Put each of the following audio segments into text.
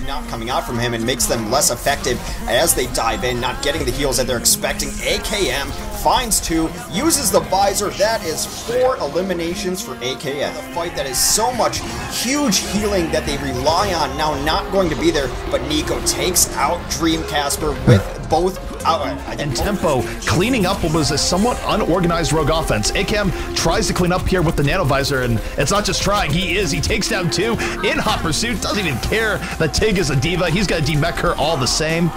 not coming out from him and makes them less effective as they dive in, not getting the heals that they're expecting. AKM finds 2, uses the visor. That is 4 eliminations for AKM. A fight that is so much huge healing that they rely on now not going to be there, but Nico takes out Dream Casper with both and Tempo cleaning up what was a somewhat unorganized Rogue offense. AKM tries to clean up here with the Nano Visor, and it's not just trying, he takes down 2 in hot pursuit, doesn't even care that Tig is a diva, he's got to demech her all the same.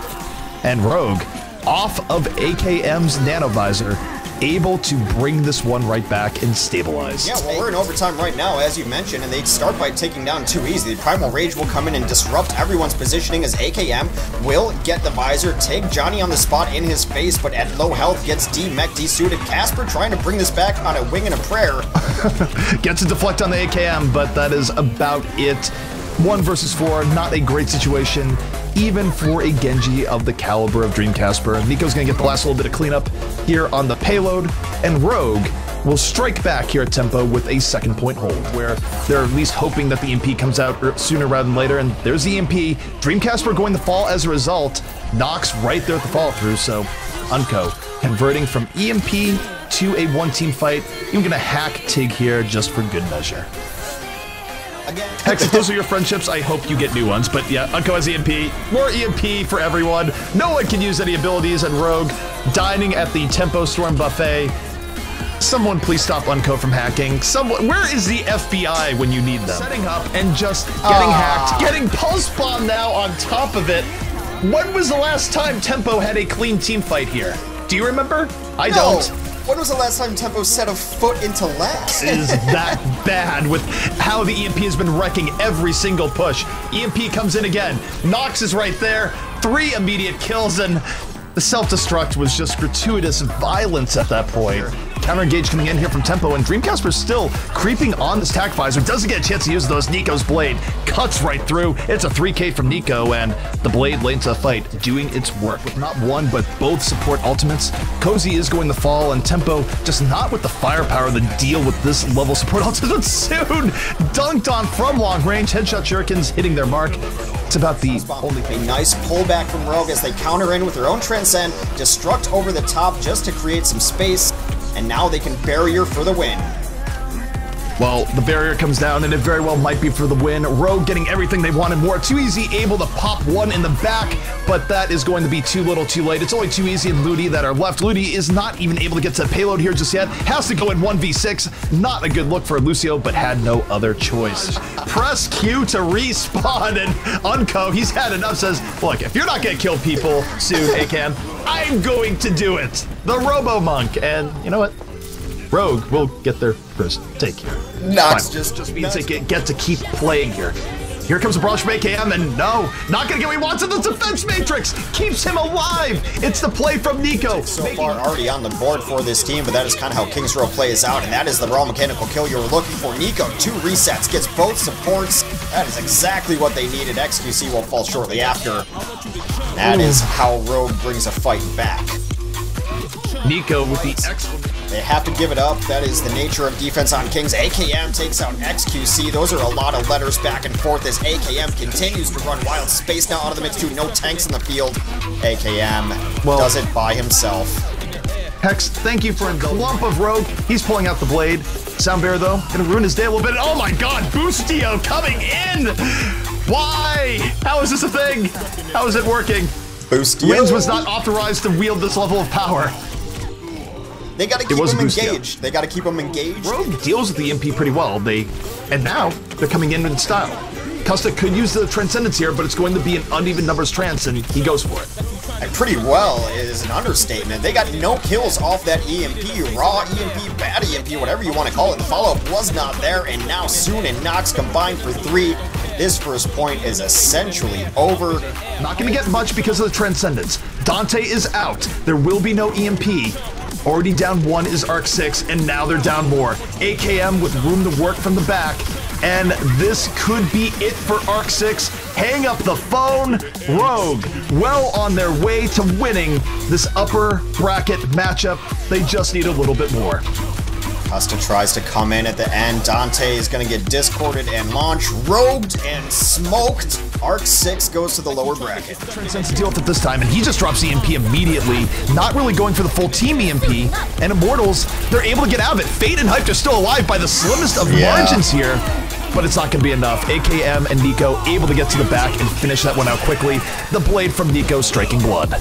And Rogue, off of AKM's Nano Visor, able to bring this one right back and stabilize. Yeah, well, we're in overtime right now, as you mentioned, and they start by taking down 2 easy. The Primal Rage will come in and disrupt everyone's positioning as AKM will get the visor, take Johnny on the spot in his face, but at low health gets demech, desuited. Casper trying to bring this back on a wing and a prayer. Gets a deflect on the AKM, but that is about it. 1 versus 4, not a great situation, even for a Genji of the caliber of Dream Casper. Nico's gonna get the last little bit of cleanup here on the payload, and Rogue will strike back here at Tempo with a 2nd-point hold, where they're at least hoping that the EMP comes out sooner rather than later, and there's the EMP. Dream Casper going to fall as a result. Nox right there at the follow-through, so Unco converting from EMP to a 1-team fight. Even gonna hack Tig here just for good measure. Hex, if those are your friendships, I hope you get new ones. But yeah, Unco has EMP. More EMP for everyone. No one can use any abilities, and Rogue dining at the Tempo Storm Buffet. Someone please stop Unco from hacking. Someone, where is the FBI when you need them? Setting up and just getting hacked. Getting Pulse Bomb now on top of it. When was the last time Tempo had a clean team fight here? Do you remember? I don't. When was the last time Tempo set a foot into last? It is that bad with how the EMP has been wrecking every single push. EMP comes in again. Nox is right there. 3 immediate kills, and the self-destruct was just gratuitous violence at that point. Counter-engage coming in here from Tempo, and Dream Casper's still creeping on this tac visor. Doesn't get a chance to use those. Nico's blade cuts right through. It's a 3K from Nico, and the blade late into the fight doing its work. With not one, but both support ultimates, Cozy is going to fall, and Tempo just not with the firepower to deal with this level support ultimate soon. Dunked on from long range. Headshot shurikens hitting their mark. It's about the only thing. A nice pullback from Rogue as they counter in with their own Transcend. Destruct over the top just to create some space. And now they can barrier for the win. Well, the barrier comes down, and it very well might be for the win. Rogue getting everything they wanted more. Too easy, able to pop 1 in the back, but that is going to be too little too late. It's only Too Easy and Ludi that are left. Ludi is not even able to get to the payload here just yet. Has to go in 1v6. Not a good look for Lucio, but had no other choice. Press Q to respawn, and Unco, he's had enough, says, look, if you're not going to kill people soon, AKM, I'm going to do it. The Robo-Monk, and you know what? Rogue will get their first take here. Nox just means they get to keep playing here. Here comes a barrage from AKM, and no, not gonna get what he wants in the defense matrix. Keeps him alive. It's the play from Nico. So far already on the board for this team, but that is kind of how King's Row plays out, and that is the raw mechanical kill you were looking for. Nico, 2 resets, gets both supports. That is exactly what they needed. XQC will fall shortly after. That is how Rogue brings a fight back. Nico with the excellent. They have to give it up. That is the nature of defense on Kings. AKM takes out XQC. Those are a lot of letters back and forth as AKM continues to run wild. Space now out of the mix too. No tanks in the field. AKM does it by himself. Hex, thank you for a clump of Rogue. He's pulling out the blade. Soundbear, though, gonna ruin his day a little bit. Oh my god, Boostio coming in! Why? How is this a thing? How is it working? Boostio. Wins was not authorized to wield this level of power. They gotta keep him engaged. They gotta keep him engaged. Rogue deals with the MP pretty well. And now they're coming in style. Custa could use the Transcendence here, but it's going to be an uneven numbers trance, and he goes for it. And pretty well is an understatement. They got no kills off that EMP, raw EMP, bad EMP, whatever you want to call it. The follow-up was not there, and now Soon and Nox combined for 3. This first point is essentially over. Not going to get much because of the Transcendence. Dante is out. There will be no EMP. Already down 1 is Arc 6, and now they're down more. AKM with room to work from the back, and this could be it for Arc 6. Hang up the phone. Rogue well on their way to winning this upper bracket matchup. They just need a little bit more. Costa tries to come in at the end. Dante is going to get discorded and launched, rogued and smoked. Arc 6 goes to the lower bracket. Transcends to deal with it this time, and he just drops EMP immediately, not really going for the full team EMP, and Immortals, they're able to get out of it. Fate and Hyped are still alive by the slimmest of margins here, but it's not going to be enough. AKM and Nico able to get to the back and finish that one out quickly. The blade from Nico striking blood.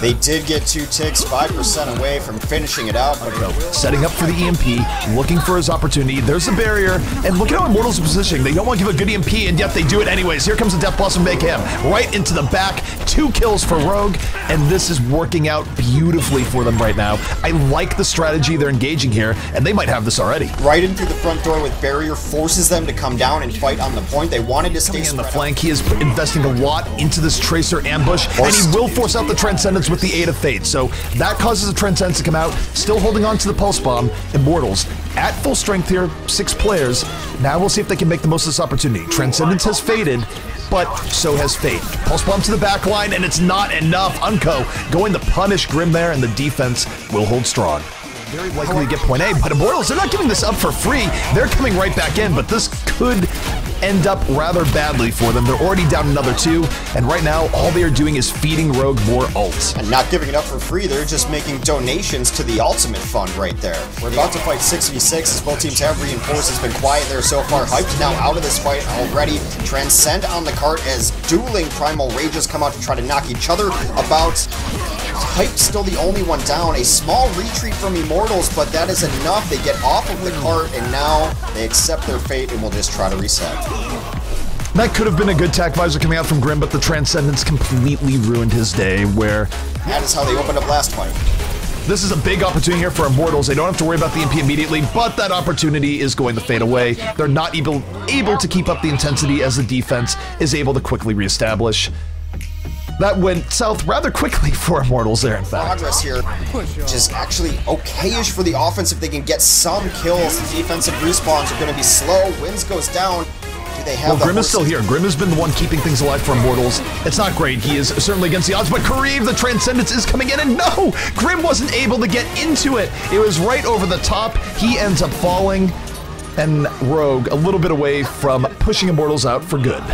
They did get 2 ticks, 5% away from finishing it out, but setting up for the EMP, looking for his opportunity. There's the barrier, and look at how Immortals are positioning. They don't want to give a good EMP, and yet they do it anyways. Here comes the Death Blossom from AKM, right into the back. 2 kills for Rogue, and this is working out beautifully for them right now. I like the strategy they're engaging here, and they might have this already. Right in through the front door with barrier forces them to come down and fight on the point. They wanted to stay in the flank. He is investing a lot into this Tracer ambush, and he will force out the Transcendence with the aid of Fate. So that causes the Transcendence to come out, still holding on to the Pulse Bomb. Immortals at full strength here, 6 players. Now we'll see if they can make the most of this opportunity. Transcendence has faded, but so has Fate. Pulse Bomb to the back line, and it's not enough. Unco going to punish Grim there, and the defense will hold strong. Very likely to get point A, but Immortals, they're not giving this up for free. They're coming right back in, but this could end up rather badly for them. They're already down another 2, and right now, all they are doing is feeding Rogue more ults. And not giving it up for free, they're just making donations to the Ultimate Fund right there. We're about to fight 6v6 as both teams have reinforced. It's been quiet there so far. Hyped now out of this fight already. Transcend on the cart as dueling Primal Rages come out to try to knock each other about. Hype's still the only one down. A small retreat from Immortals, but that is enough. They get off of the cart, and now they accept their fate and will just try to reset. That could have been a good tac visor coming out from Grim, but the Transcendence completely ruined his day, where that is how they opened up last fight. This is a big opportunity here for Immortals. They don't have to worry about the EMP immediately, but that opportunity is going to fade away. They're not able to keep up the intensity as the defense is able to quickly reestablish. That went south rather quickly for Immortals there, in fact. Progress here, which is actually okay-ish for the offense if they can get some kills. The defensive respawns are going to be slow. Wins goes down. Do they have Grim is still here. Grim has been the one keeping things alive for Immortals. It's not great. He is certainly against the odds, but Kareev, the Transcendence, is coming in, and no! Grim wasn't able to get into it. It was right over the top. He ends up falling, and Rogue a little bit away from pushing Immortals out for good.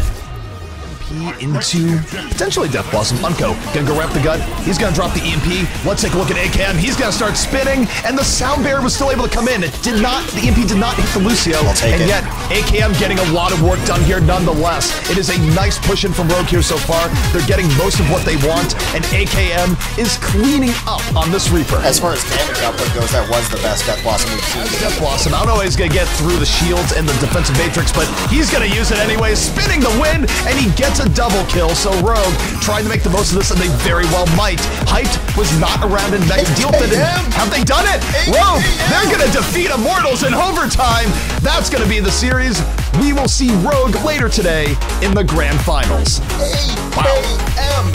Into potentially Death Blossom. Unco gonna go wrap the gut. He's gonna drop the EMP. Let's take a look at AKM. He's gonna start spinning, and the sound barrier was still able to come in. It did not. The EMP did not hit the Lucio, and yet AKM getting a lot of work done here nonetheless. It is a nice push in from Rogue here so far. They're getting most of what they want, and AKM is cleaning up on this Reaper. As far as damage output goes, that was the best Death Blossom we've seen. Death Blossom. I don't know how he's gonna get through the shields and the defensive matrix, but he's gonna use it anyway. Spinning the wind, and he gets a double kill. So Rogue trying to make the most of this, and they very well might. Hyped was not around in next deal with it. Have they done it? Rogue, they're gonna defeat Immortals in overtime. That's gonna be the series. We will see Rogue later today in the grand finals. AKM